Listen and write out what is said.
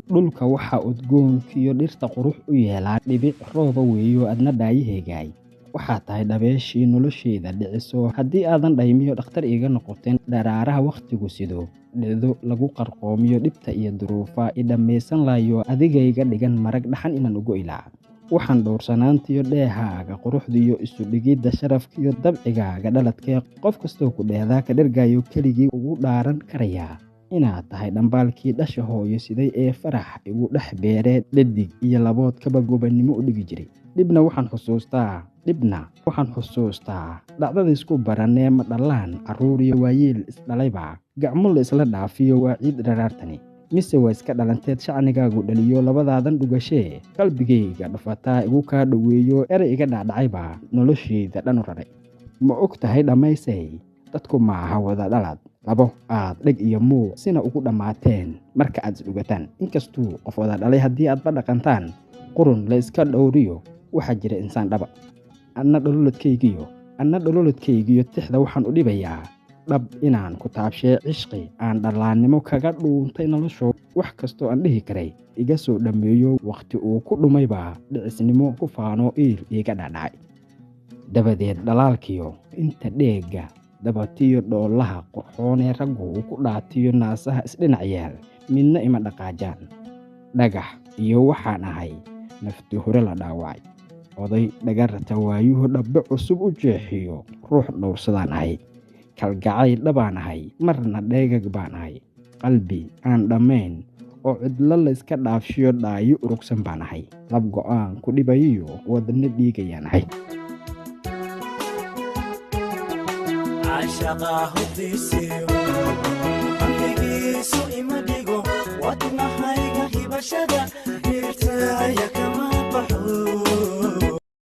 dhulka waxa udgoonkiyo dhirta qurux u yeelaa dhibic rooba weeyo adna dhaayaheegaay waxaa tahay dhabeeshii nolosheeda dhiciso haddii aadan dhaymiyo dhakhtar iiga noqoteen dharaaraha wakhtigu sido dhido lagu qarqoomiyo dhibta iyo duruufa i dhammaysan laayo adigayga dhigan marag dhaxan inaan ugu ilaa waxaan dhowrsanaantiyo dheehaaga quruxdiyo isu dhigidda sharafkiyo dabcigaaga dhaladkee qof kastoo ku dheehdaa ka dhergaayo keligii ugu dhaaran karayaa inaad tahay dhambaalkii dhasha hooyo siday ee farax igu dhex beeree dhadig iyo labood kaba gobannimo u dhigi jiray dhibna waxaan xusuustaa dhacdada isku barannee ma dhallaan carruur iyo waayeel isdhalayba gacmo la isla dhaafiyo waa ciid dharaartani mise waa iska dhalanteed shacnigaagu dhaliyo labadaadan dhugashee qalbigayga dhufataa igu kaa dhoweeyo erey iga dhacdhacayba noloshayda dhan u raray ma og tahay dhammaysay dadku ma aha wada dhalad labo aad dheg iyo muuq sina ugu dhammaateen marka aad isdhugataan inkastuu qof wada dhalay haddii aadba dhaqantaan qurun la iska dhowriyo waxaa jira insaan dhaba anna dhololodkaygiyo tixda waxaan u dhibayaa dhab inaan ku taabshee cishqi aan dhallaannimo kaga dhuuntay nolosho wax kastoo aan dhihi karay iga soo dhammeeyo wakhti uu ku dhumayba dhicisnimo ku faano iil iiga dhacdhacay dabadeed dhalaalkiyo inta dheegga dabatiyo dhoolaha qurxoonee raggu uu ku dhaatiyo naasaha isdhinac yaal midna ima dhaqaajaan dhagax iyo waxaan ahay nafti hore la dhaawacay oday dhagarta waayuhu dhabbe cusub u jeexiyo ruux dhowrsadaan ahay kalgacayl dhabaan ahay marna dheegag baan ahay qalbi aan dhammayn oo cidlo layska dhaafshiyo dhaayo urugsan baan ahay lab go'aan ku dhibayiyo wadna dhiigayaan ahay shaqaahutiisiyo amnigiisu ima dhigo wadnahayga hibashada